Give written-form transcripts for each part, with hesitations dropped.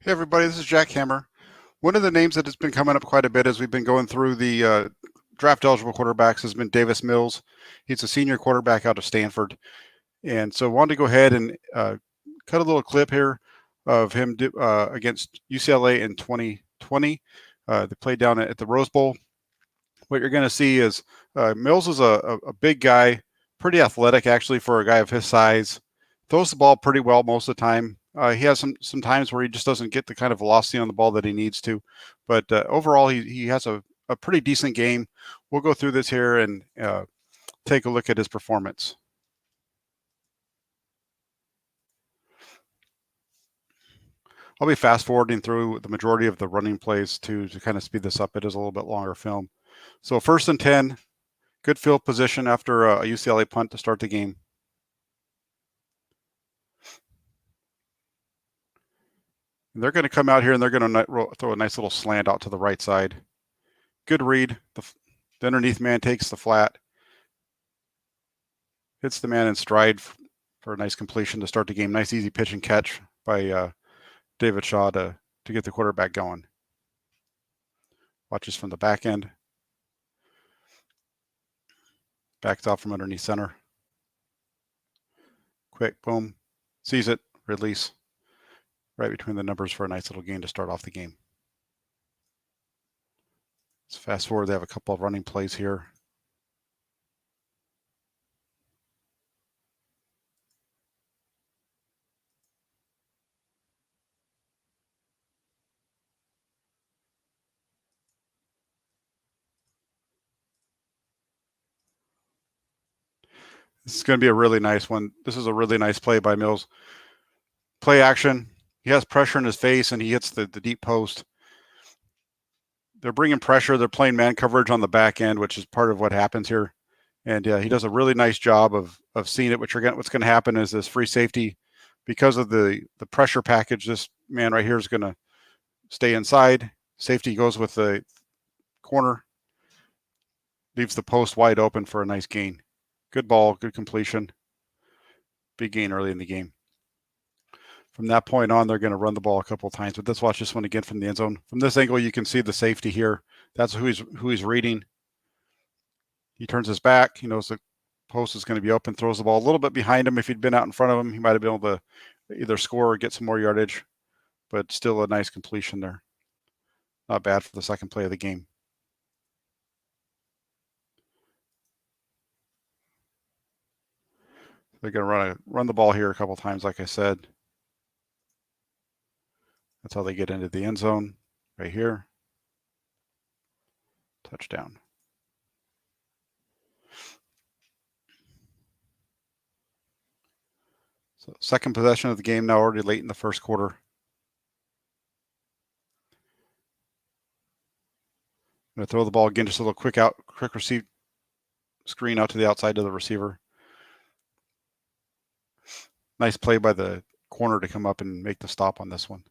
Hey everybody, this is Jack Hammer. One of the names that has been coming up quite a bit as we've been going through the draft eligible quarterbacks has been Davis Mills. He's a senior quarterback out of Stanford. And so I wanted to go ahead and cut a little clip here of him against UCLA in 2020. They played down at the Rose Bowl. What you're going to see is Mills is a big guy, pretty athletic actually for a guy of his size. Throws the ball pretty well most of the time. He has some times where he just doesn't get the kind of velocity on the ball that he needs to, but overall he has a pretty decent game. We'll go through this here and take a look at his performance. I'll be fast forwarding through the majority of the running plays to kind of speed this up. It is a little bit longer film. So 1st and 10, good field position after a UCLA punt to start the game. And they're going to come out here and they're going to throw a nice little slant out to the right side. Good read. The underneath man takes the flat. Hits the man in stride for a nice completion to start the game. Nice easy pitch and catch by David Shaw to get the quarterback going. Watches from the back end. Backs out from underneath center. Quick, boom. Sees it, release. Right between the numbers for a nice little gain to start off the game. Let's fast forward. They have a couple of running plays here. This is going to be a really nice one. This is a really nice play by Mills. Play action. He has pressure in his face and he hits the deep post. They're bringing pressure. They're playing man coverage on the back end, which is part of what happens here. And he does a really nice job of seeing it. What's going to happen is this free safety, because of the pressure package, this man right here is going to stay inside. Safety goes with the corner, leaves the post wide open for a nice gain. Good ball, good completion. Big gain early in the game. From that point on, they're going to run the ball a couple of times. But let's watch this one again from the end zone. From this angle, you can see the safety here. That's who he's reading. He turns his back. He knows the post is going to be open, throws the ball a little bit behind him. If he'd been out in front of him, he might have been able to either score or get some more yardage, but still a nice completion there. Not bad for the second play of the game. They're going to run the ball here a couple times, like I said. That's how they get into the end zone, right here. Touchdown. So second possession of the game now, already late in the first quarter. I'm going to throw the ball again, just a little quick receive screen out to the outside of the receiver. Nice play by the corner to come up and make the stop on this one.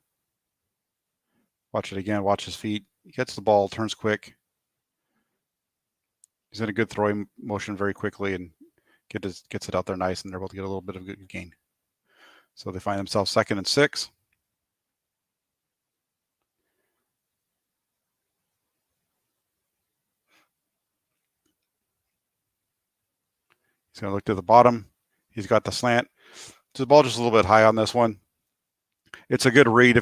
Watch it again. Watch his feet. He gets the ball, turns quick. He's in a good throwing motion very quickly and gets it out there nice, and they're able to get a little bit of a good gain. So they find themselves 2nd and 6. He's going to look to the bottom. He's got the slant. So the ball just a little bit high on this one. It's a good read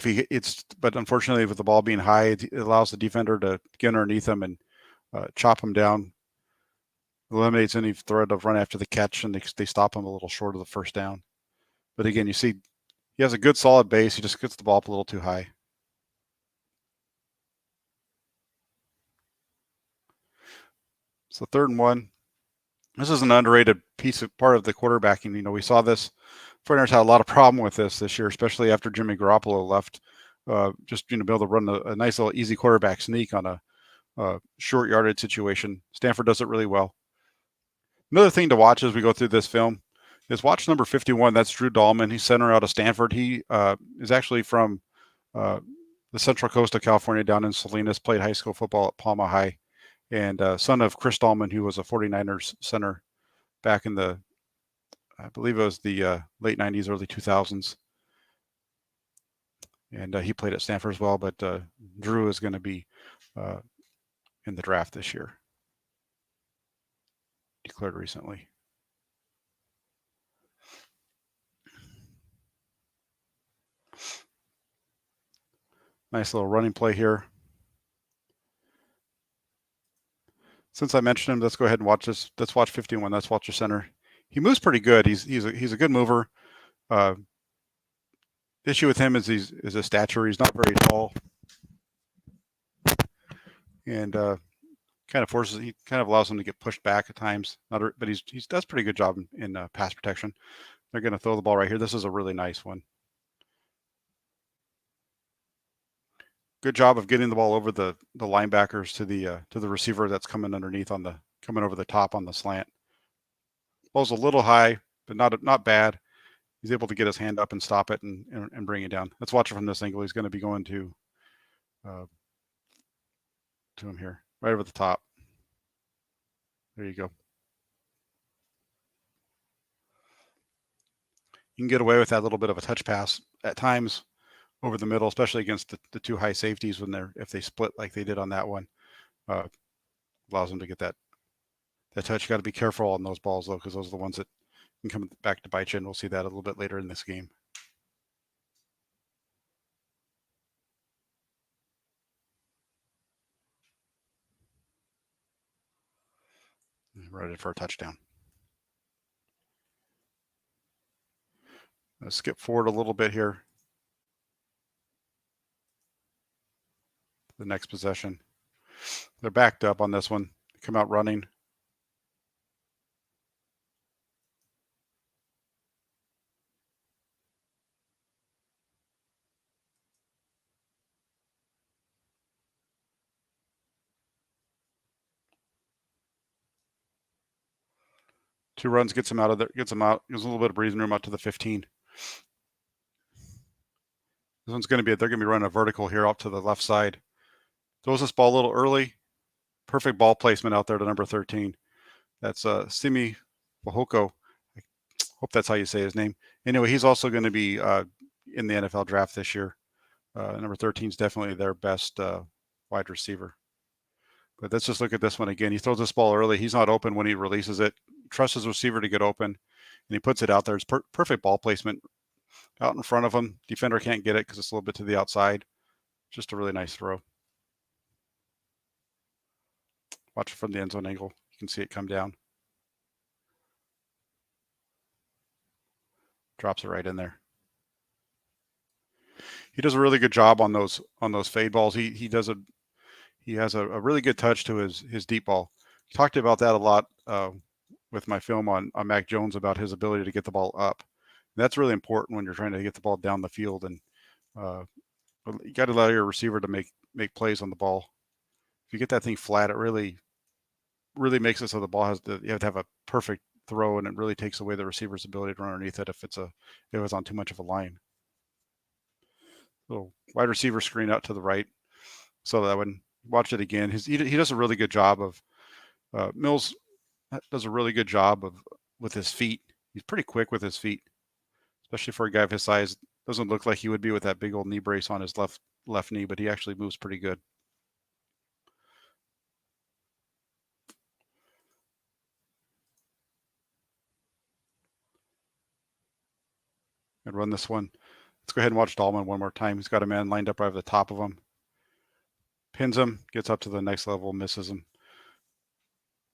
but unfortunately with the ball being high, it allows the defender to get underneath him and chop him down. Eliminates any threat of run after the catch, and they stop him a little short of the first down. But again, you see he has a good solid base. He just gets the ball up a little too high. So 3rd and 1. This is an underrated part of the quarterbacking. We saw this. 49ers had a lot of problem with this year, especially after Jimmy Garoppolo left. Just being able to run a nice little easy quarterback sneak on a short yardage situation. Stanford does it really well. Another thing to watch as we go through this film is watch number 51. That's Drew Dahlman. He's center out of Stanford. He is actually from the Central Coast of California, down in Salinas. Played high school football at Palma High, and son of Chris Dahlman, who was a 49ers center back in I believe it was the late 90s, early 2000s. and he played at Stanford as well. But Drew is going to be in the draft this year, declared recently. Nice little running play here. Since I mentioned him, let's go ahead and watch this. Let's watch 51. Let's watch the center. He moves pretty good. He's a good mover. The issue with him is his stature. He's not very tall, and kind of allows him to get pushed back at times. But he does pretty good job in pass protection. They're going to throw the ball right here. This is a really nice one. Good job of getting the ball over the linebackers to the receiver that's coming underneath coming over the top on the slant. Ball's a little high, but not bad. He's able to get his hand up and stop it and bring it down. Let's watch it from this angle. He's going to be going to him here, right over the top. There you go. You can get away with that little bit of a touch pass at times over the middle, especially against the two high safeties if they split like they did on that one. Allows them to get that touch. You got to be careful on those balls though, because those are the ones that can come back to bite you, and we'll see that a little bit later in this game. Ready for a touchdown. Let's skip forward a little bit here. The next possession. They're backed up on this one. They come out running. Two runs gets him out of there. Gets him out. Gives a little bit of breathing room out to the 15. This one's going to be. They're going to be running a vertical here out to the left side. Throws this ball a little early. Perfect ball placement out there to number 13. That's Simi Wahoko. I hope that's how you say his name. Anyway, he's also going to be in the NFL draft this year. Number 13 is definitely their best wide receiver. But let's just look at this one again. He throws this ball early. He's not open when he releases it. Trusts his receiver to get open, and he puts it out there. It's perfect ball placement out in front of him. Defender can't get it because it's a little bit to the outside. Just a really nice throw. Watch it from the end zone angle. You can see it come down. Drops it right in there. He does a really good job on those fade balls. He has a really good touch to his deep ball. Talked about that a lot with my film on Mac Jones about his ability to get the ball up. And that's really important when you're trying to get the ball down the field, and you got to allow your receiver to make plays on the ball. If you get that thing flat, it really makes it so the ball you have to have a perfect throw, and it really takes away the receiver's ability to run underneath it if it's on too much of a line. Little wide receiver screen out to the right. So that one, watch it again. He does a really good job of Mills does a really good job with his feet. He's pretty quick with his feet, especially for a guy of his size. Doesn't look like he would be with that big old knee brace on his left knee, but he actually moves pretty good. And run this one. Let's go ahead and watch Dahlman one more time. He's got a man lined up right over the top of him. Pins him, gets up to the next level, misses him.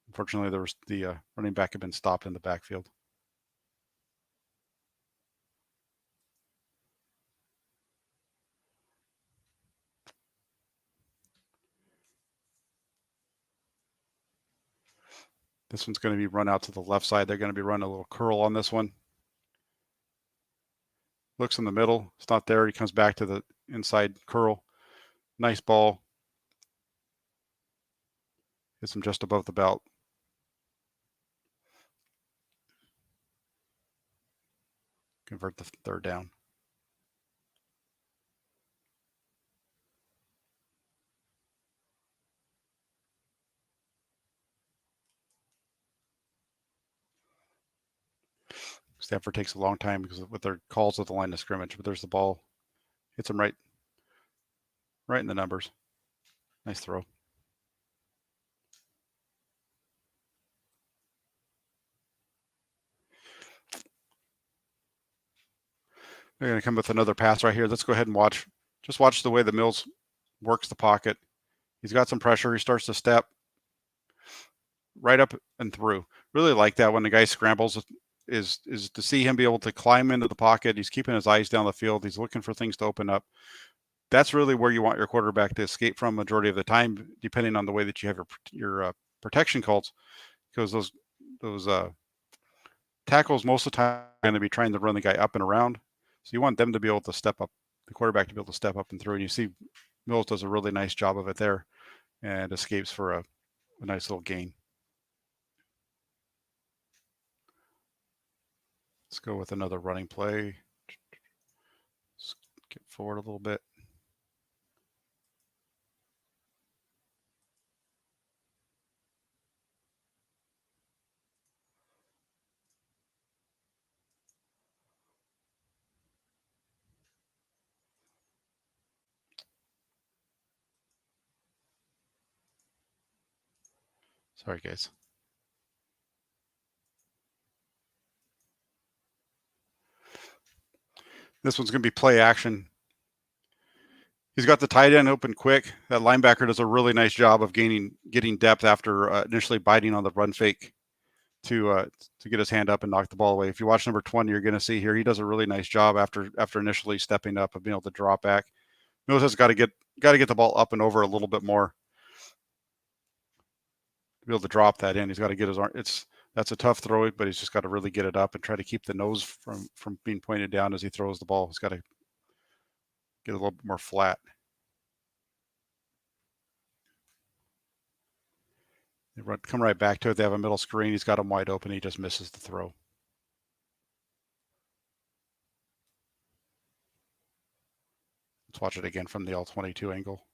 Unfortunately, the running back had been stopped in the backfield. This one's going to be run out to the left side. They're going to be running a little curl on this one. Looks in the middle. It's not there. He comes back to the inside curl. Nice ball. Hits him just above the belt. Convert the third down. Stanford takes a long time because with their calls at the line of scrimmage, but there's the ball. Hits him right Right in the numbers. Nice throw. They're going to come with another pass right here. Let's go ahead and watch. Just watch the way the Mills works the pocket. He's got some pressure. He starts to step right up and through. Really like that when the guy scrambles, is to see him be able to climb into the pocket. He's keeping his eyes down the field. He's looking for things to open up. That's really where you want your quarterback to escape from majority of the time, depending on the way that you have your protection calls, because those tackles most of the time are going to be trying to run the guy up and around. So you want them to be able to step up, the quarterback to be able to step up and through. And you see Mills does a really nice job of it there and escapes for a nice little gain. Let's go with another running play. Let's get forward a little bit. Sorry, guys. This one's going to be play action. He's got the tight end open quick. That linebacker does a really nice job of getting depth after initially biting on the run fake to get his hand up and knock the ball away. If you watch number 20, you're going to see here he does a really nice job after initially stepping up and being able to drop back. Mills has got to get the ball up and over a little bit more to be able to drop that in. He's got to get his arm. That's a tough throw, but he's just got to really get it up and try to keep the nose from being pointed down as he throws the ball. He's got to get a little bit more flat. They come right back to it. They have a middle screen. He's got him wide open. He just misses the throw. Let's watch it again from the all-22 angle.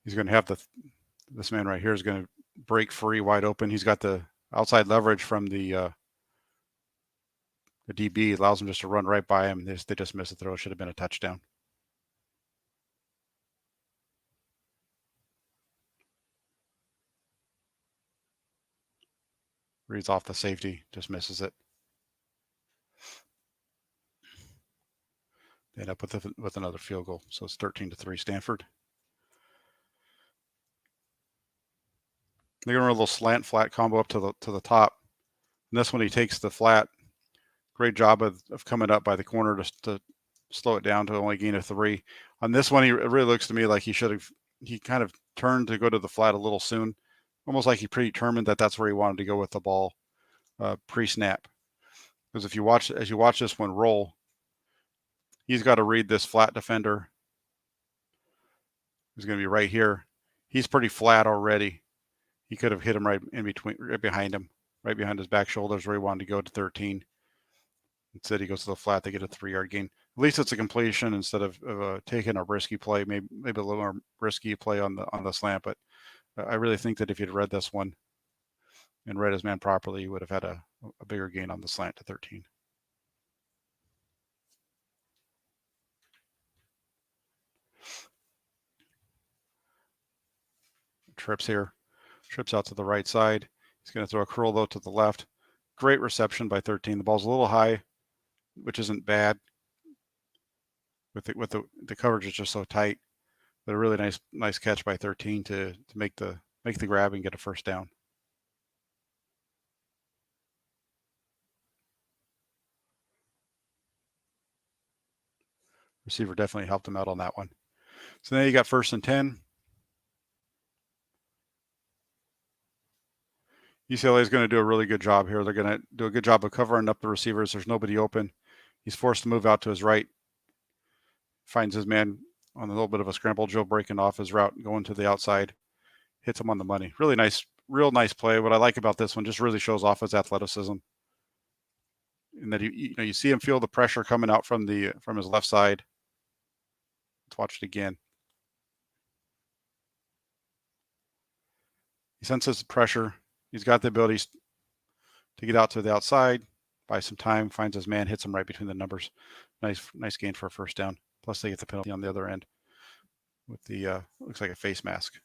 He's going to have this man right here is going to break free wide open. He's got the outside leverage from the DB. It allows him just to run right by him. They just missed the throw. It should have been a touchdown. Reads off the safety, just misses it. They end up with another field goal. So it's 13-3 Stanford. They're going to run a little slant flat combo up to the top. And this one he takes the flat. Great job of coming up by the corner to slow it down to only gain a 3. On this one, it really looks to me like he kind of turned to go to the flat a little soon, almost like he predetermined that that's where he wanted to go with the ball pre-snap. Because as you watch this one roll, he's got to read this flat defender who's going to be right here. He's pretty flat already. He could have hit him right behind him, right behind his back shoulders where he wanted to go to 13. Instead, he goes to the flat. They get a 3-yard gain. At least it's a completion instead of taking a risky play, maybe a little more risky play on the slant. But I really think that if you'd read this one and read his man properly, you would have had a bigger gain on the slant to 13. Trips out to the right side. He's going to throw a curl though to the left. Great reception by 13. The ball's a little high, which isn't bad. With the coverage is just so tight, but a really nice catch by 13 to make the grab and get a first down. Receiver definitely helped him out on that one. So now you got 1st and 10. UCLA is going to do a really good job here. They're going to do a good job of covering up the receivers. There's nobody open. He's forced to move out to his right. Finds his man on a little bit of a scramble. Joe breaking off his route, going to the outside. Hits him on the money. Really nice, real nice play. What I like about this one just really shows off his athleticism. And that you see him feel the pressure coming out from his left side. Let's watch it again. He senses the pressure. He's got the ability to get out to the outside, buys some time, finds his man, hits him right between the numbers. Nice gain for a first down. Plus they get the penalty on the other end with the looks like a face mask.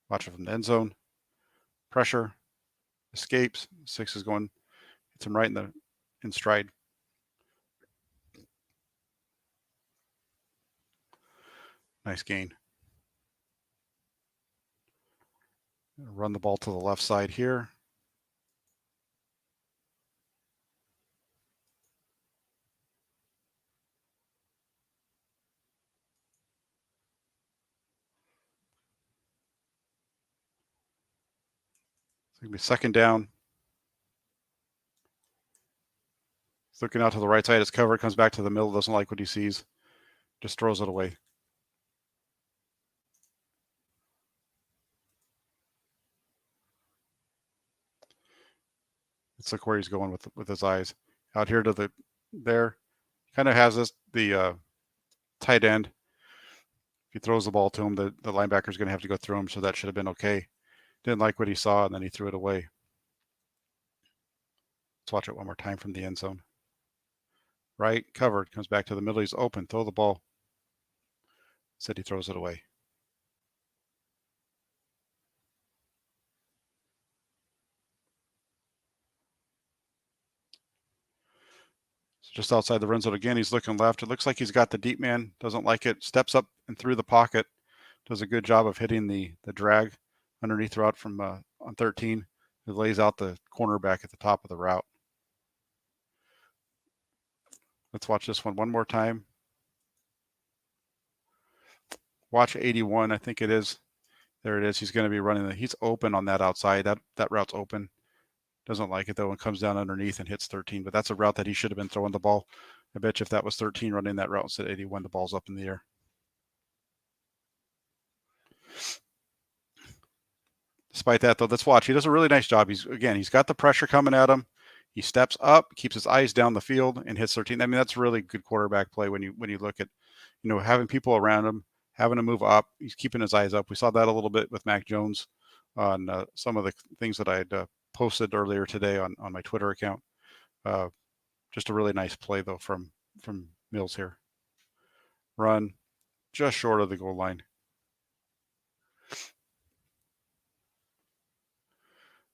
Watch it from the end zone. Pressure, escapes. 6 is going, hits him right in stride. Nice gain. Run the ball to the left side here. It's going to be second down. He's looking out to the right side. It's covered. Comes back to the middle. Doesn't like what he sees. Just throws it away. Let's look where he's going with his eyes. Out here to the there. Kind of has the tight end. If he throws the ball to him, the linebacker's going to have to go through him. So that should have been okay. Didn't like what he saw, and then he threw it away. Let's watch it one more time from the end zone. Right, covered, comes back to the middle. He's open. Throw the ball. Said he throws it away. So just outside the red zone again. He's looking left. It looks like he's got the deep man. Doesn't like it. Steps up and through the pocket. Does a good job of hitting the drag underneath route from on 13. It lays out the cornerback at the top of the route. Let's watch this one more time. Watch 81, I think it is. There it is. He's going to be running. He's open on that outside. That route's open. Doesn't like it though, and comes down underneath and hits 13. But that's a route that he should have been throwing the ball. I bet you if that was 13 running that route instead of 81, the ball's up in the air. Despite that, though, let's watch. He does a really nice job. He's got the pressure coming at him. He steps up, keeps his eyes down the field, and hits 13. I mean, that's really good quarterback play when you look at, having people around him, having to move up. He's keeping his eyes up. We saw that a little bit with Mac Jones on some of the things that I had posted earlier today on my Twitter account. Just a really nice play though from Mills here. Run just short of the goal line.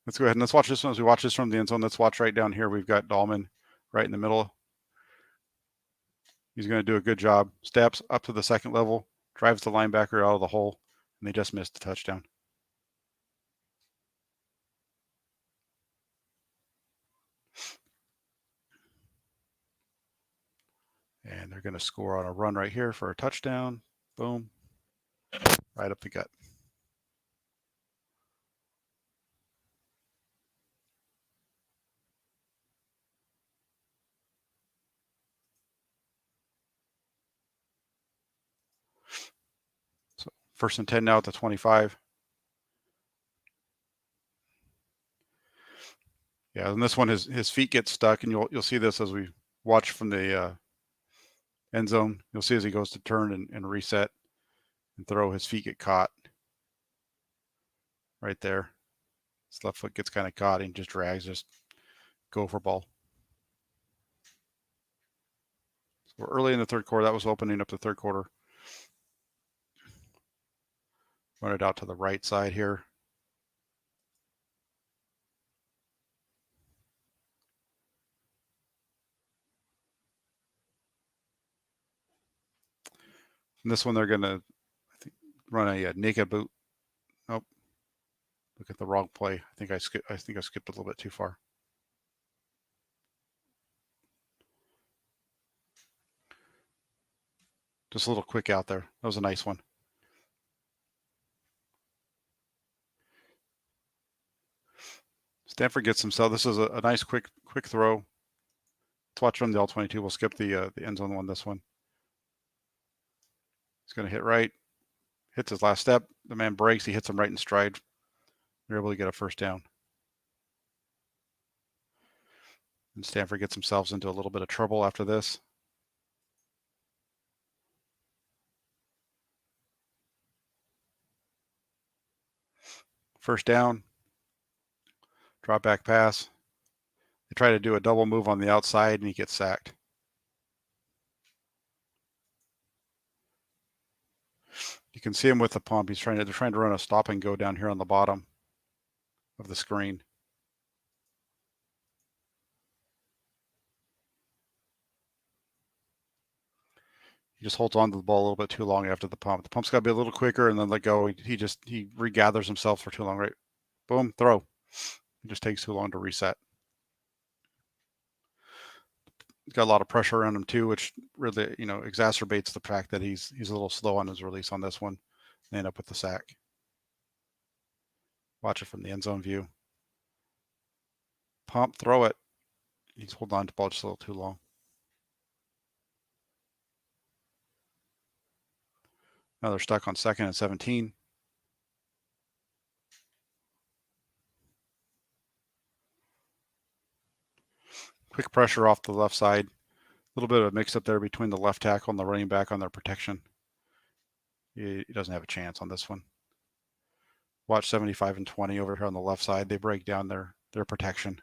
Let's go ahead and let's watch this one as we watch this from the end zone. Let's watch right down here. We've got Dahlman right in the middle. He's going to do a good job. Steps up to the second level, drives the linebacker out of the hole, and they just missed the touchdown. And they're going to score on a run right here for a touchdown. Boom. Right up the gut. So 1st and 10 now at the 25. Yeah, and this one his feet get stuck, and you'll see this as we watch from the end zone. You'll see as he goes to turn and reset and throw, his feet get caught right there. His left foot gets kind of caught and just drags, just go for ball. So we're early in the third quarter. That was opening up the third quarter. Run it out to the right side here. And this one they're going to run a naked boot. Nope. Look at the wrong play. I think I skipped a little bit too far. Just a little quick out there. That was a nice one. Stanford gets himself. This is a nice quick throw. Let's watch from the L22. We'll skip the end zone one. This one. He's going to hit right. Hits his last step. The man breaks. He hits him right in stride. They're able to get a first down. And Stanford gets themselves into a little bit of trouble after this. First down. Drop back pass. They try to do a double move on the outside, and he gets sacked. You can see him with the pump. They're trying to run a stop and go down here on the bottom of the screen. He just holds on to the ball a little bit too long after the pump. The pump's got to be a little quicker and then let go. He regathers himself for too long, right? Boom, throw. It just takes too long to reset. He's got a lot of pressure around him too, which really, exacerbates the fact that he's a little slow on his release on this one. They end up with the sack. Watch it from the end zone view. Pump, throw it. He's holding on to the ball just a little too long. Now they're stuck on 2nd and 17. Quick pressure off the left side. A little bit of a mix-up there between the left tackle and the running back on their protection. He doesn't have a chance on this one. Watch 75 and 20 over here on the left side. They break down their protection.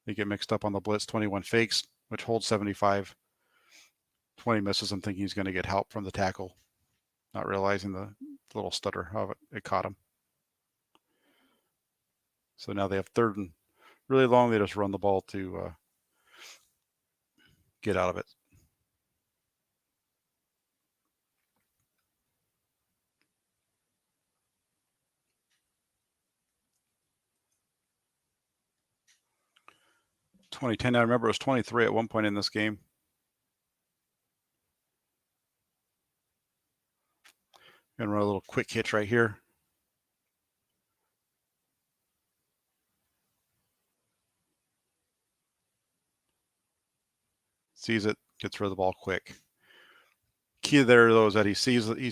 They get mixed up on the blitz. 21 fakes, which holds 75. 20 misses him, thinking he's going to get help from the tackle, not realizing the little stutter, how it caught him. So now they have 3rd and really long. They just run the ball to get out of it. .2010. I remember it was 23 at one point in this game. Gonna run a little quick hitch right here. Sees it, gets rid of the ball quick. Key there, though, is that he's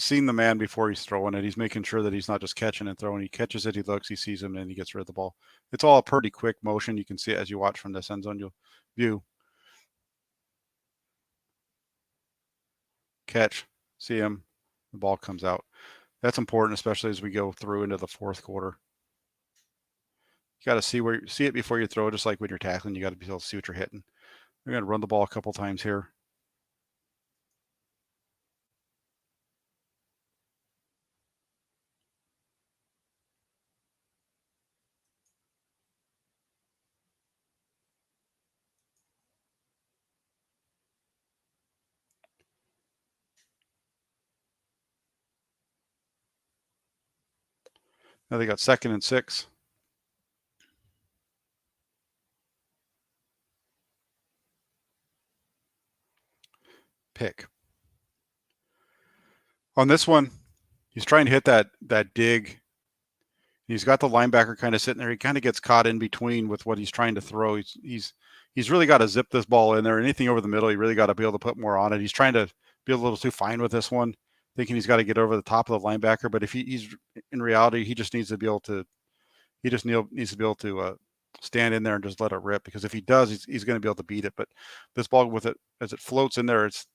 seen the man before he's throwing it. He's making sure that he's not just catching and throwing. He catches it, he looks, he sees him, and he gets rid of the ball. It's all a pretty quick motion. You can see it as you watch from this end zone view. Catch, see him, the ball comes out. That's important, especially as we go through into the 4th quarter. You got to see it before you throw, just like when you're tackling. You got to be able to see what you're hitting. We're going to run the ball a couple times here. Now they got 2nd and 6. Pick. On this one, he's trying to hit that dig. He's got the linebacker kind of sitting there. He kind of gets caught in between with what he's trying to throw. He's really got to zip this ball in there. Anything over the middle, he really got to be able to put more on it. He's trying to be a little too fine with this one, thinking he's got to get over the top of the linebacker. But if he's in reality, he just needs to be able to. He just needs to be able to stand in there and just let it rip. Because if he does, he's going to be able to beat it. But this ball, with it as it floats in there, it's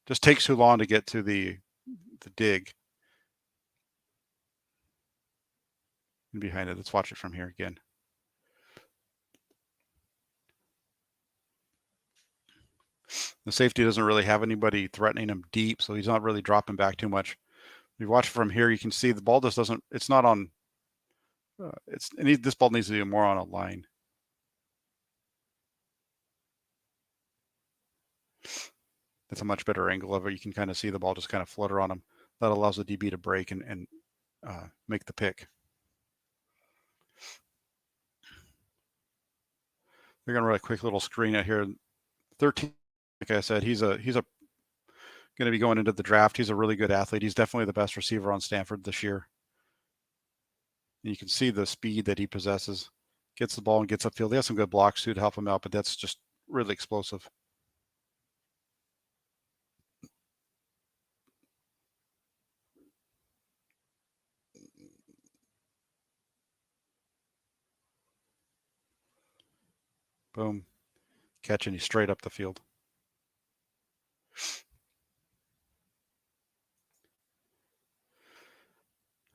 just takes too long to get to the dig. And behind it, let's watch it from here again. The safety doesn't really have anybody threatening him deep, so he's not really dropping back too much. If you watch from here, you can see the ball just doesn't. It's not on. This ball needs to be more on a line. That's a much better angle of it. You can kind of see the ball just kind of flutter on him. That allows the DB to break and make the pick. They're going to run a quick little screen out here. 13, like I said, he's going to be going into the draft. He's a really good athlete. He's definitely the best receiver on Stanford this year. And you can see the speed that he possesses. Gets the ball and gets upfield. He has some good blocks too to help him out, but that's just really explosive. Boom. Catch, and he's straight up the field.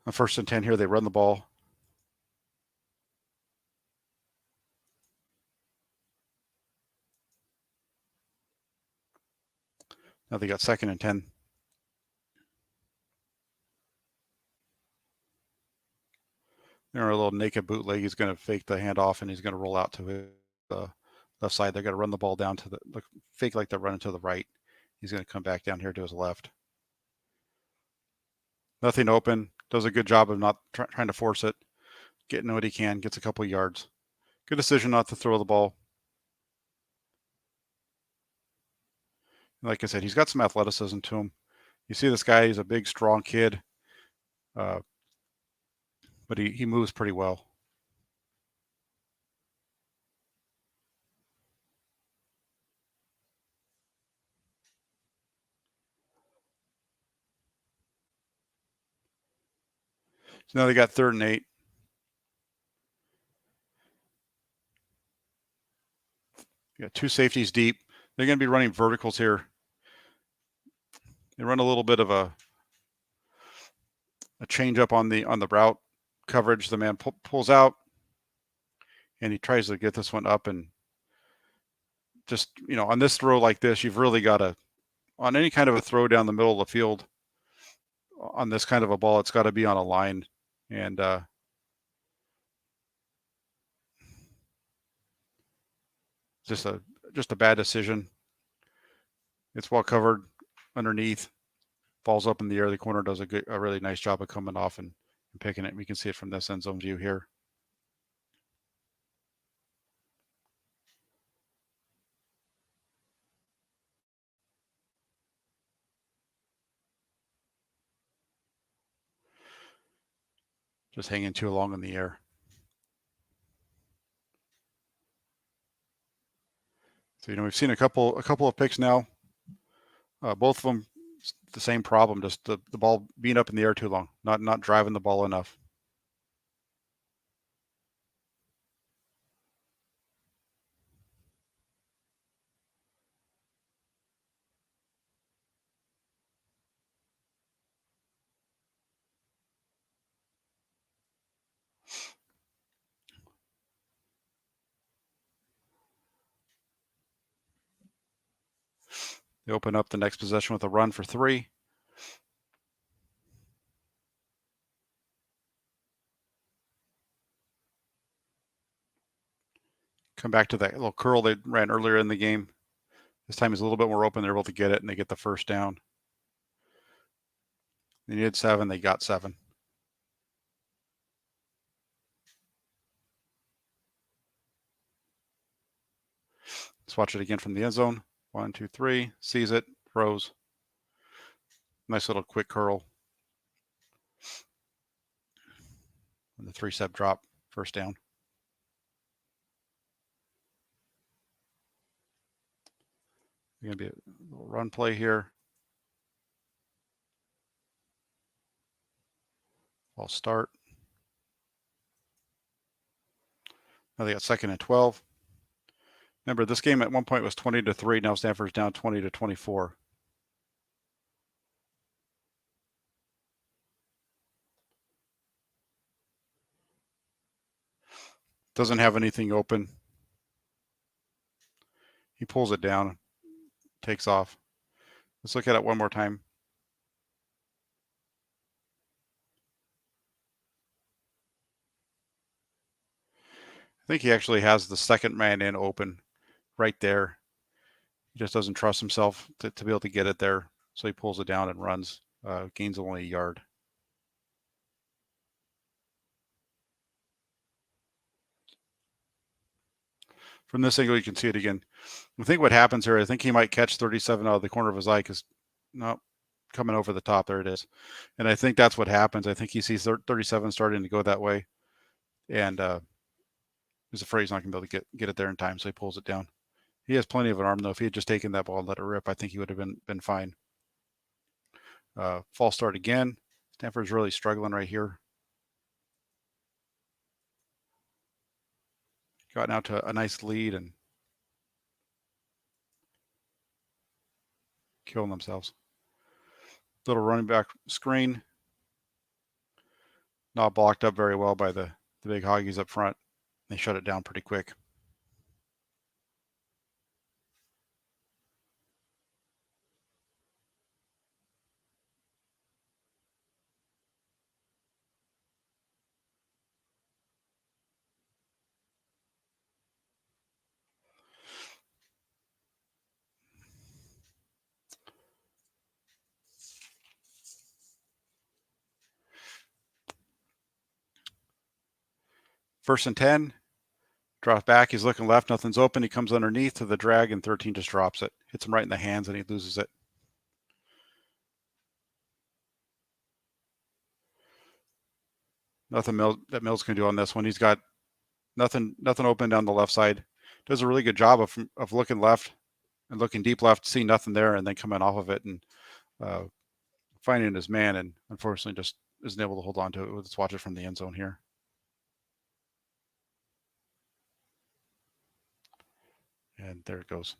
On 1st and 10 here, they run the ball. Now they got 2nd and 10. They're a little naked bootleg. He's going to fake the handoff and he's going to roll out to his left side. They're going to run the ball down to the fake like they're running to the right. He's going to come back down here to his left. Nothing open. Does a good job of not trying to force it. Getting what he can. Gets a couple yards. Good decision not to throw the ball. Like I said, he's got some athleticism to him. You see this guy, he's a big, strong kid, but he moves pretty well. So now they got 3rd and 8. You got 2 safeties deep. They're going to be running verticals here. They run a little bit of a change up on the route coverage. The man pulls out, and he tries to get this one up. And just, on this throw like this, you've really got to, on any kind of a throw down the middle of the field, on this kind of a ball, it's got to be on a line. And just a bad decision. It's well covered underneath. Falls up in the air. The corner does a really nice job of coming off and picking it. We can see it from this end zone view here. Just hanging too long in the air. So we've seen a couple of picks now. Both of them the same problem, just the ball being up in the air too long, not driving the ball enough. They open up the next possession with a run for 3. Come back to that little curl they ran earlier in the game. This time is a little bit more open. They're able to get it, and they get the 1st down. They needed 7. They got 7. Let's watch it again from the end zone. 1, 2, 3. Sees it. Throws. Nice little quick curl. And the 3-step drop. 1st down. Going to be a little run play here. I'll start. Now they got 2nd and 12. Remember, this game at one point was 20-3. Now Stanford's down 20-24. Doesn't have anything open. He pulls it down, takes off. Let's look at it one more time. I think he actually has the 2nd man in open right there. He just doesn't trust himself to be able to get it there. So he pulls it down and runs. Gains only a yard. From this angle, you can see it again. I think what happens here, I think he might catch 37 out of the corner of his eye because, no, coming over the top. There it is. And I think that's what happens. I think he sees 37 starting to go that way. And he's afraid he's not going to be able to get it there in time. So he pulls it down. He has plenty of an arm, though. If he had just taken that ball and let it rip, I think he would have been fine. False start again. Stanford's really struggling right here. Gotten out to a nice lead and killing themselves. Little running back screen. Not blocked up very well by the big hoggies up front. They shut it down pretty quick. First and 10. Drops back. He's looking left. Nothing's open. He comes underneath to the drag, and 13 just drops it. Hits him right in the hands, and he loses it. Nothing Mills can do on this one. He's got nothing open down the left side. Does a really good job of looking left and looking deep left, seeing nothing there, and then coming off of it and finding his man, and unfortunately just isn't able to hold on to it. Let's watch it from the end zone here. And there it goes.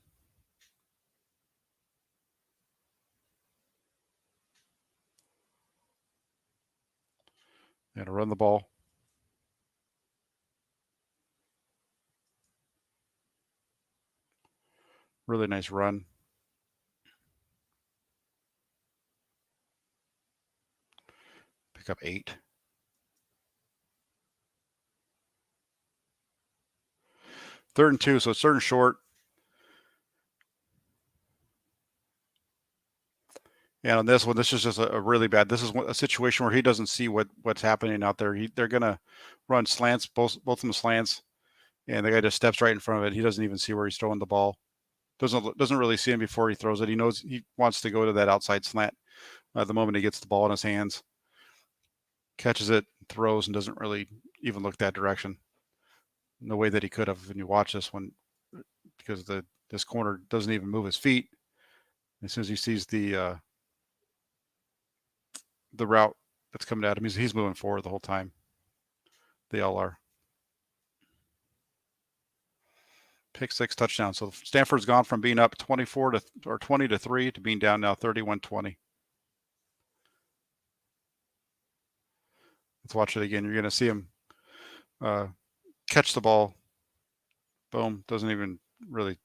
They're going to run the ball. Really nice run. Pick up 8. Third and 2, so it's third and short. And on this one, this is just a really bad. This is a situation where he doesn't see what's happening out there. They're going to run slants, both of them slants, and the guy just steps right in front of it. He doesn't even see where he's throwing the ball. Doesn't really see him before he throws it. He knows he wants to go to that outside slant the moment he gets the ball in his hands. Catches it, throws, and doesn't really even look that direction. No way that he could have when you watch this one, because this corner doesn't even move his feet. As soon as he sees the route that's coming at him, he's moving forward the whole time. They all are. Pick 6 touchdown. So Stanford's gone from being up 20 to 3 to being down now 31-20. Let's watch it again. You're going to see him catch the ball. Boom. Doesn't even really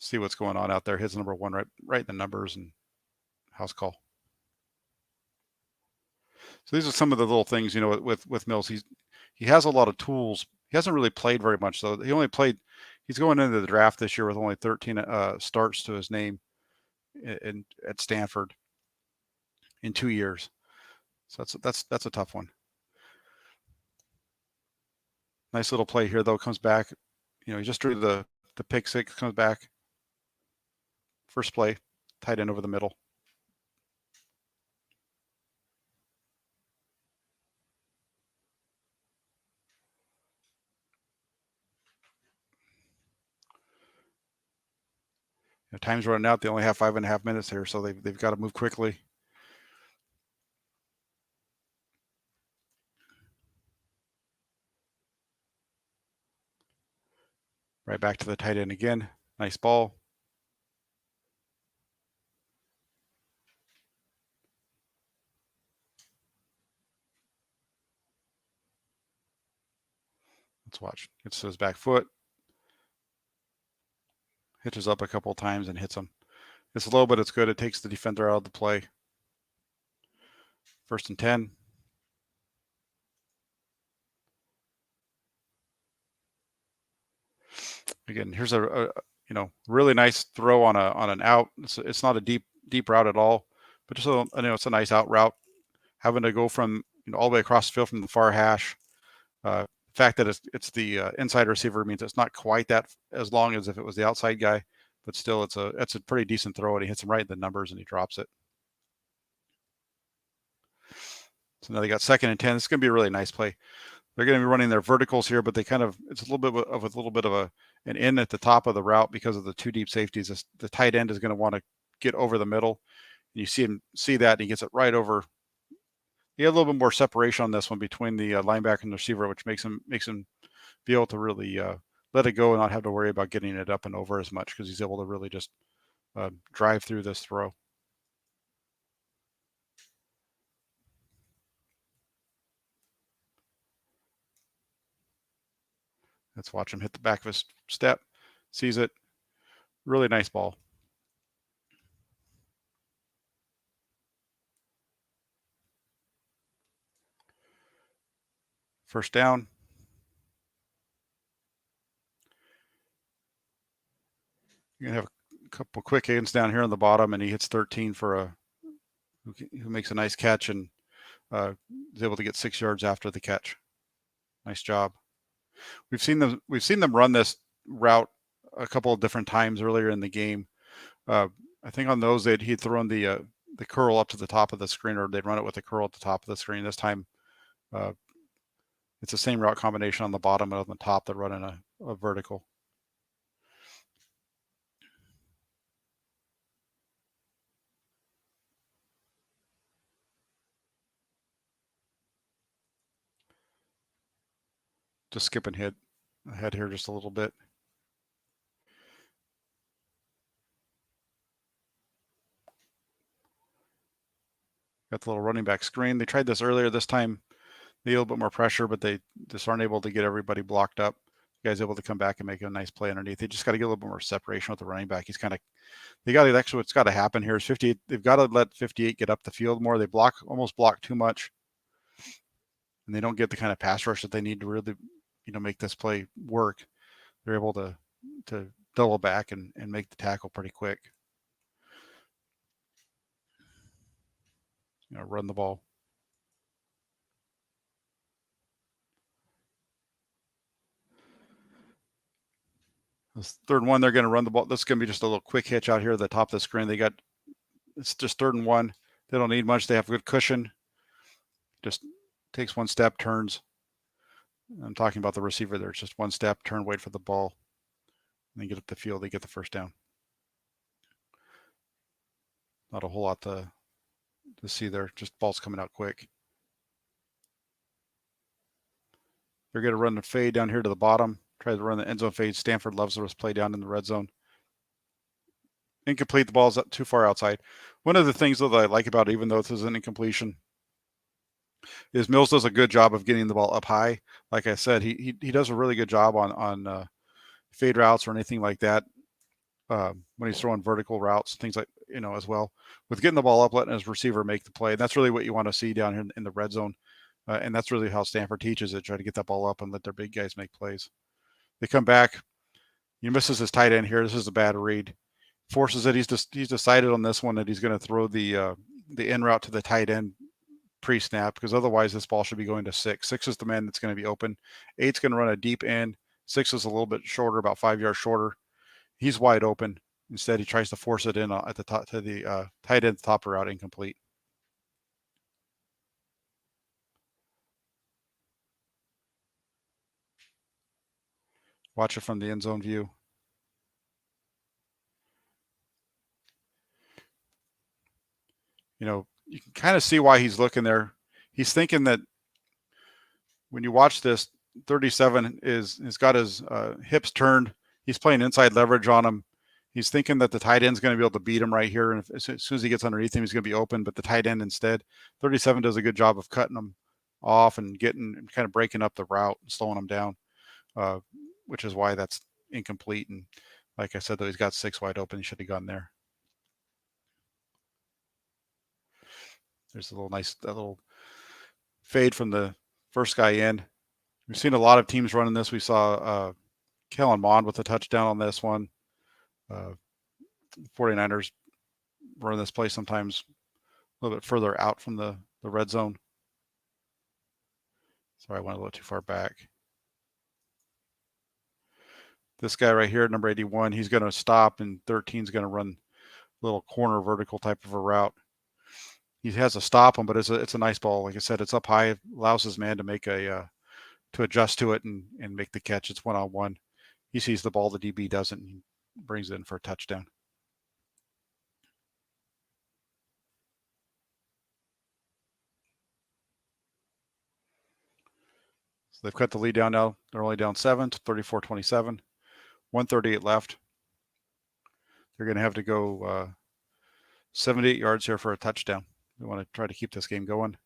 see what's going on out there. Hits number 1 right in the numbers, and house call. So these are some of the little things, with Mills. He has a lot of tools. He hasn't really played very much, though. He's going into the draft this year with only 13 starts to his name at Stanford in 2 years. So that's a tough one. Nice little play here, though. Comes back. He just drew the pick 6. Comes back. First play, tight end over the middle. Time's running out. They only have 5.5 minutes here, so they've got to move quickly. Right back to the tight end again. Nice ball. Let's watch. It's his back foot. Hitches up a couple of times and hits him. It's low, but it's good. It takes the defender out of the play. First and 10. Again, here's a really nice throw on an out. It's not a deep route at all, but just it's a nice out route. Having to go from all the way across the field from the far hash. The fact that it's the inside receiver means it's not quite that as long as if it was the outside guy, but still it's a pretty decent throw, and he hits him right in the numbers and he drops it. So now they got second and 10. It's going to be a really nice play. They're going to be running their verticals here, but it's a little bit of an in at the top of the route because of the 2 deep safeties. The tight end is going to want to get over the middle. And you see that, and he gets it right over. He had a little bit more separation on this one between the linebacker and the receiver, which makes him be able to really let it go and not have to worry about getting it up and over as much, because he's able to really just drive through this throw. Let's watch him hit the back of his step. Sees it. Really nice ball. First down. You're going to have a couple quick ins down here on the bottom, and he hits 13 for who makes a nice catch and is able to get 6 yards after the catch. Nice job. We've seen them run this route a couple of different times earlier in the game. I think on those he'd thrown the curl up to the top of the screen, or they'd run it with the curl at the top of the screen. This time, it's the same route combination on the bottom and on the top. They're running a vertical. Just skipping ahead here just a little bit. Got the little running back screen. They tried this earlier. This time they need a little bit more pressure, but they just aren't able to get everybody blocked up. The guy's able to come back and make a nice play underneath. They just got to get a little bit more separation with the running back. He's kind of, actually what's got to happen here is 58. They've got to let 58 get up the field more. They almost block too much, and they don't get the kind of pass rush that they need to really, make this play work. They're able to double back and make the tackle pretty quick. Run the ball. This 3rd and 1, they're going to run the ball. This is going to be just a little quick hitch out here at the top of the screen. It's just 3rd and 1. They don't need much. They have good cushion. Just takes one step, turns. I'm talking about the receiver there. It's just one step, turn, wait for the ball, and then get up the field. They get the first down. Not a whole lot to see there. Just balls coming out quick. They're going to run the fade down here to the bottom. Try to run the end zone fade. Stanford loves this play down in the red zone. Incomplete. The ball's up too far outside. One of the things that I like about it, even though this is an incompletion, is Mills does a good job of getting the ball up high. Like I said, he does a really good job on fade routes or anything like that. When he's throwing vertical routes, things like, as well, with getting the ball up, letting his receiver make the play. And that's really what you want to see down here in the red zone. And that's really how Stanford teaches it. Try to get that ball up and let their big guys make plays. They come back. He misses his tight end here. This is a bad read. Forces it. He's decided on this one that he's going to throw the in route to the tight end pre-snap, because otherwise this ball should be going to 6. 6 is the man that's going to be open. 8's going to run a deep end. 6 is a little bit shorter, about 5 yards shorter. He's wide open. Instead, he tries to force it in at the top to the tight end top route, incomplete. Watch it from the end zone view. You can kind of see why he's looking there. He's thinking that when you watch this, 37 has got his hips turned. He's playing inside leverage on him. He's thinking that the tight end's going to be able to beat him right here. And as soon as he gets underneath him, he's going to be open. But the tight end instead, 37 does a good job of cutting him off and kind of breaking up the route and slowing him down, which is why that's incomplete. And like I said, though, he's got 6 wide open. He should have gone there. There's a little fade from the first guy in. We've seen a lot of teams running this. We saw Kellen Mond with a touchdown on this one. 49ers run this play sometimes a little bit further out from the red zone. Sorry, I went a little too far back. This guy right here, number 81, he's going to stop, and 13 is going to run a little corner vertical type of a route. He has to stop him, but it's a nice ball. Like I said, it's up high. It allows his man to make to adjust to it and make the catch. It's one-on-one. He sees the ball, the DB doesn't, and brings it in for a touchdown. So they've cut the lead down now. They're only down 7, 34-27. 138 left. They're going to have to go 78 yards here for a touchdown. We want to try to keep this game going.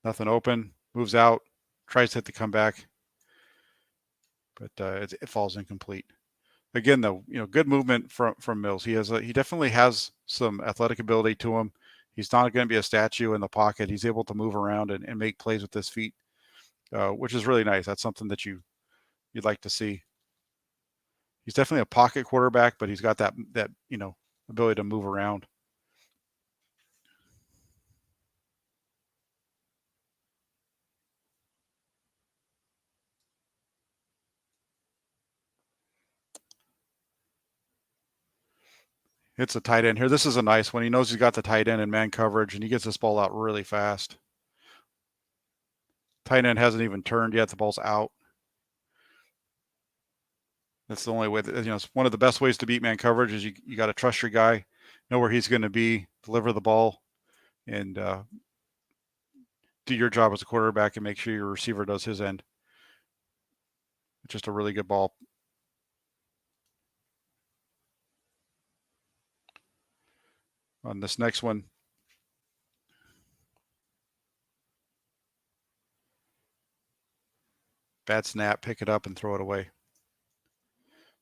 Nothing open. Moves out. Tries to hit the comeback. But it falls incomplete. Again, though, good movement from Mills. He definitely has some athletic ability to him. He's not going to be a statue in the pocket. He's able to move around and make plays with his feet, which is really nice. That's something that you'd like to see. He's definitely a pocket quarterback, but he's got that ability to move around. Hits a tight end here. This is a nice one. He knows he's got the tight end in man coverage, and he gets this ball out really fast. Tight end hasn't even turned yet. The ball's out. That's the only way that, it's one of the best ways to beat man coverage is you got to trust your guy, know where he's going to be, deliver the ball, and do your job as a quarterback and make sure your receiver does his end. It's just a really good ball. On this next one, bad snap, pick it up and throw it away.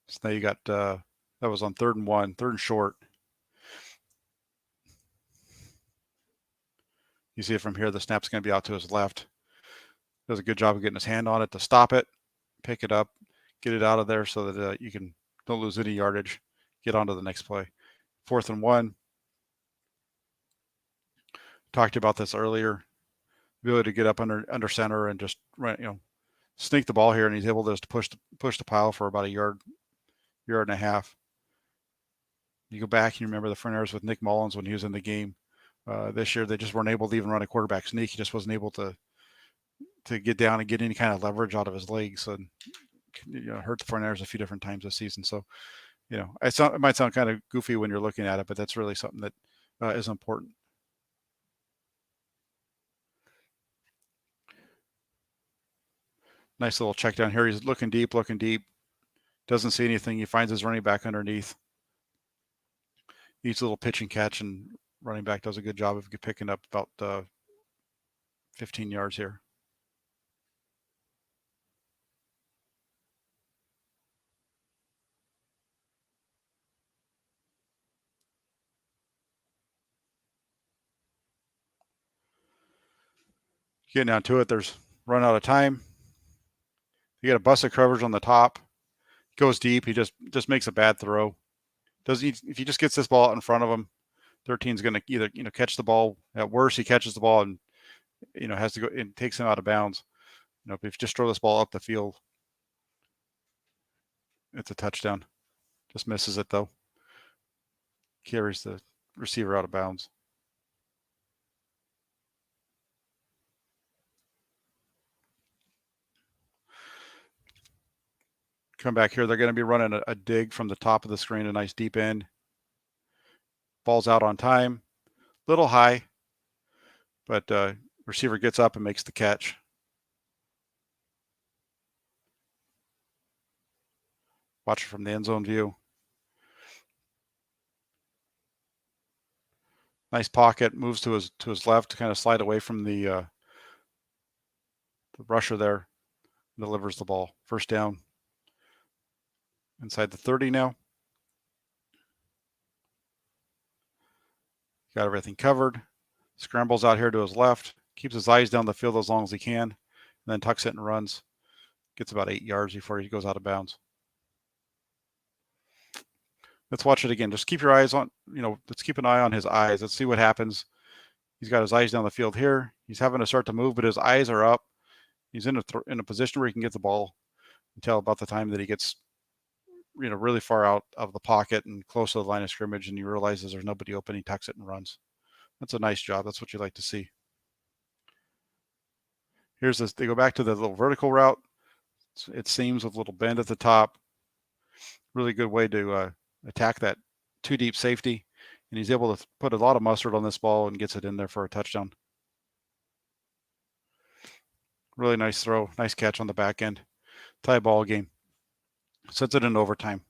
So now you got, that was on 3rd and 1, 3rd and short. You see it from here, the snap's going to be out to his left. Does a good job of getting his hand on it to stop it, pick it up, get it out of there so that you don't lose any yardage, get on to the next play. 4th and 1. Talked about this earlier. Ability to get up under center and just sneak the ball here, and he's able to just push the pile for about a yard and a half. You go back and you remember the front errors with Nick Mullins when he was in the game this year. They just weren't able to even run a quarterback sneak. He just wasn't able to get down and get any kind of leverage out of his legs, and hurt the front errors a few different times this season. So, it might sound kind of goofy when you're looking at it, but that's really something that is important. Nice little check down here. He's looking deep. Doesn't see anything. He finds his running back underneath. Each little pitch and catch, and running back does a good job of picking up about 15 yards here. Getting down to it, there's run out of time. You got a busted coverage on the top. Goes deep. He just makes a bad throw. If he just gets this ball out in front of him, 13's going to either catch the ball. At worst, he catches the ball and has to go and takes him out of bounds. If you just throw this ball up the field, it's a touchdown. Just misses it though. Carries the receiver out of bounds. Come back here. They're going to be running a dig from the top of the screen, a nice deep end. Ball's out on time. Little high, but receiver gets up and makes the catch. Watch it from the end zone view. Nice pocket, moves to his left to kind of slide away from the rusher there. Delivers the ball. First down. Inside the 30 now. Got everything covered. Scrambles out here to his left. Keeps his eyes down the field as long as he can. And then tucks it and runs. Gets about 8 yards before he goes out of bounds. Let's watch it again. Just keep your eyes on, let's keep an eye on his eyes. Let's see what happens. He's got his eyes down the field here. He's having to start to move, but his eyes are up. He's in a position where he can get the ball until about the time that he gets, really far out of the pocket and close to the line of scrimmage, and he realizes there's nobody open. He tucks it and runs. That's a nice job. That's what you like to see. Here's this. They go back to the little vertical route. It seems with a little bend at the top. Really good way to attack that too deep safety, and he's able to put a lot of mustard on this ball and gets it in there for a touchdown. Really nice throw, nice catch on the back end. Tie ball game. Sets it in overtime.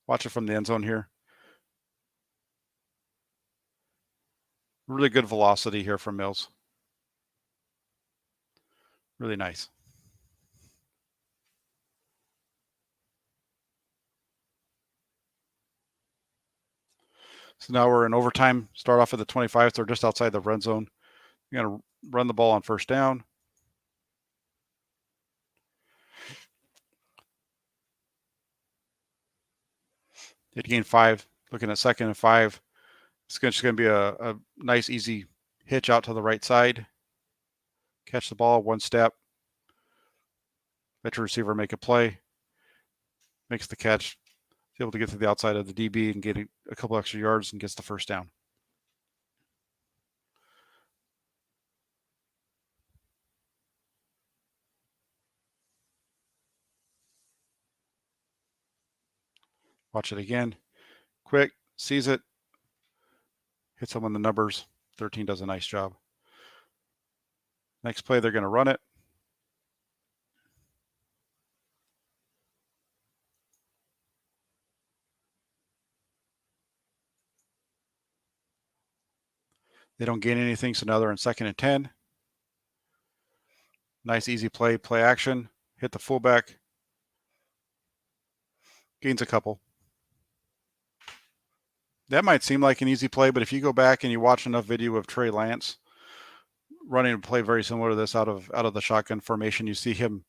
Watch it from the end zone here. Really good velocity here from Mills. Really nice. So now we're in overtime. Start off at the 25. They're just outside the red zone. You're going to run the ball on first down. They gain 5. Looking at 2nd and 5. It's just going to be a nice, easy hitch out to the right side. Catch the ball, 1 step. Let your receiver make a play. Makes the catch. able to get to the outside of the DB and get a couple extra yards and gets the first down. Watch it again. Quick, sees it, hits him on the numbers. 13 does a nice job. Next play, they're going to run it. They don't gain anything, so now they're in 2nd and 10. Nice, easy play action. Hit the fullback. Gains a couple. That might seem like an easy play, but if you go back and you watch enough video of Trey Lance running a play very similar to this out of the shotgun formation, you see him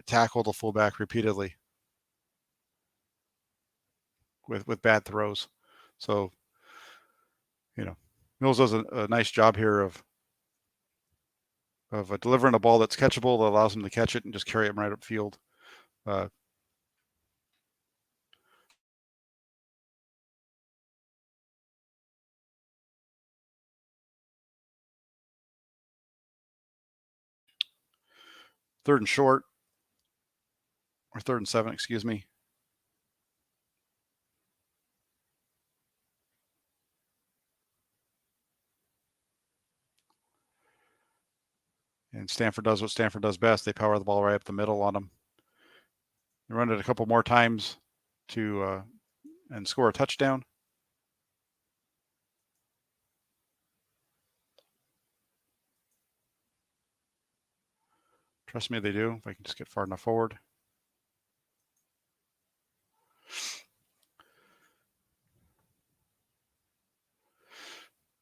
tackle the fullback repeatedly with bad throws. So, Mills does a nice job here of delivering a ball that's catchable that allows him to catch it and just carry it right upfield. Third and short, or 3rd and 7, excuse me. And Stanford does what Stanford does best. They power the ball right up the middle on them. They run it a couple more times to and score a touchdown. Trust me, they do. If I can just get far enough forward.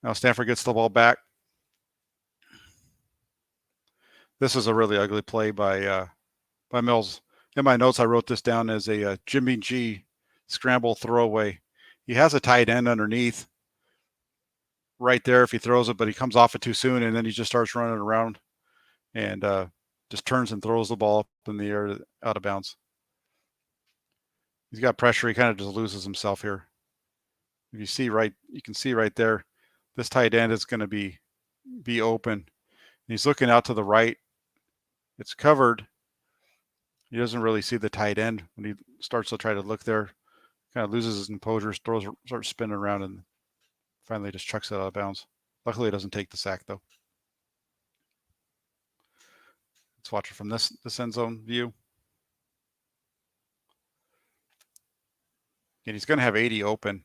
Now Stanford gets the ball back. This is a really ugly play by Mills. In my notes, I wrote this down as a Jimmy G scramble throwaway. He has a tight end underneath right there if he throws it, but he comes off it too soon, and then he just starts running around and just turns and throws the ball up in the air out of bounds. He's got pressure. He kind of just loses himself here. If you see right, you can see right there, this tight end is going to be open. And he's looking out to the right. It's covered. He doesn't really see the tight end when he starts to try to look there. Kind of loses his composure, starts spinning around, and finally just chucks it out of bounds. Luckily, it doesn't take the sack, though. Let's watch it from this end zone view. And he's going to have 80 open.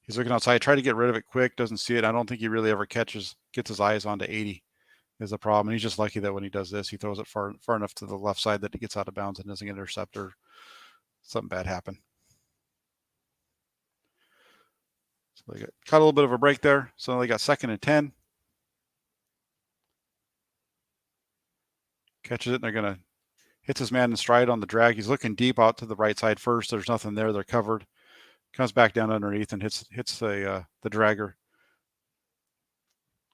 He's looking outside, try to get rid of it quick, doesn't see it. I don't think he really ever gets his eyes onto 80 is a problem. And he's just lucky that when he does this, he throws it far enough to the left side that it gets out of bounds and doesn't get intercepted or something bad happen. So they got a little bit of a break there. So they got 2nd and 10. Catches it, and they're going to hits his man in stride on the drag. He's looking deep out to the right side first. There's nothing there. They're covered. Comes back down underneath and hits the dragger.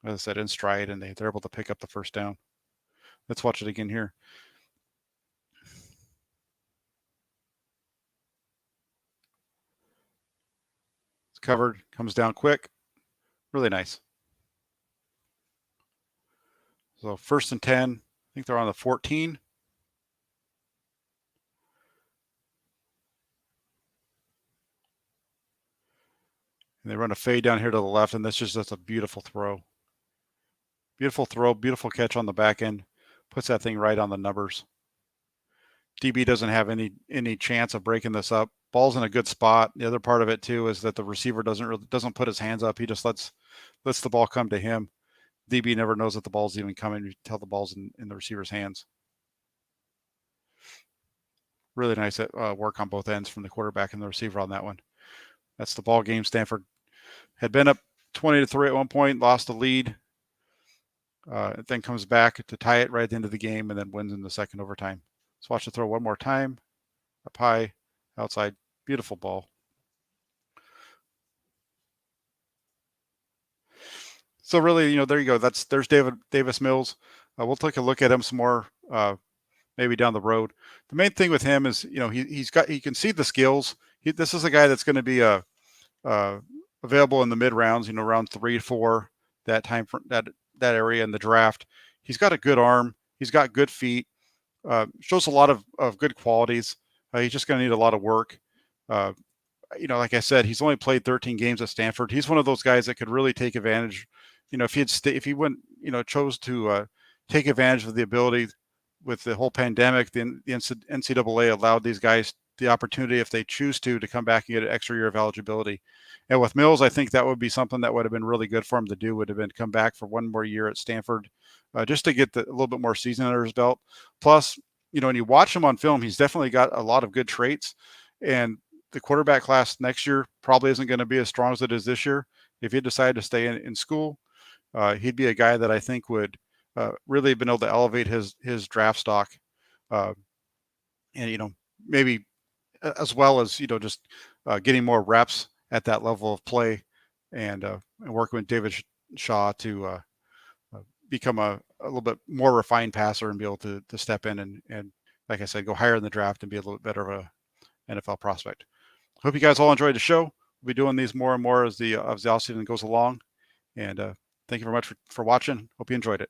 As I said, in stride, and they're able to pick up the first down. Let's watch it again here. It's covered, comes down quick. Really nice. So 1st and 10. I think they're on the 14. And they run a fade down here to the left, and that's a beautiful throw. Beautiful throw, beautiful catch on the back end. Puts that thing right on the numbers. DB doesn't have any chance of breaking this up. Ball's in a good spot. The other part of it too is that the receiver doesn't put his hands up. He just lets the ball come to him. DB never knows that the ball's even coming until the ball's in the receiver's hands. Really nice work on both ends from the quarterback and the receiver on that one. That's the ball game. Stanford had been up 20-3 at one point, lost the lead, then comes back to tie it right at the end of the game, and then wins in the second overtime. Let's watch the throw one more time. Up high, outside, beautiful ball. So really, there you go. There's Davis Mills. We'll take a look at him some more, maybe down the road. The main thing with him is, he can see the skills. This is a guy that's going to be uh, available in the mid rounds. Round 3, 4, that time for that area in the draft. He's got a good arm. He's got good feet. Shows a lot of good qualities. He's just going to need a lot of work. Uh, like I said, he's only played 13 games at Stanford. He's one of those guys that could really take advantage. If he went, chose to take advantage of the ability with the whole pandemic, the NCAA allowed these guys the opportunity, if they choose to come back and get an extra year of eligibility. And with Mills, I think that would be something that would have been really good for him to do. Would have been come back for one more year at Stanford, just to get a little bit more season under his belt. Plus, when you watch him on film, he's definitely got a lot of good traits. And the quarterback class next year probably isn't going to be as strong as it is this year. If he decided to stay in school, he'd be a guy that I think would really have been able to elevate his draft stock, uh, and maybe as well as just getting more reps at that level of play, and working with David Shaw to become a little bit more refined passer and be able to step in and like I said, go higher in the draft and be a little bit better of a NFL prospect. Hope you guys all enjoyed the show. We'll be doing these more and more as the offseason goes along. And thank you very much for watching. Hope you enjoyed it.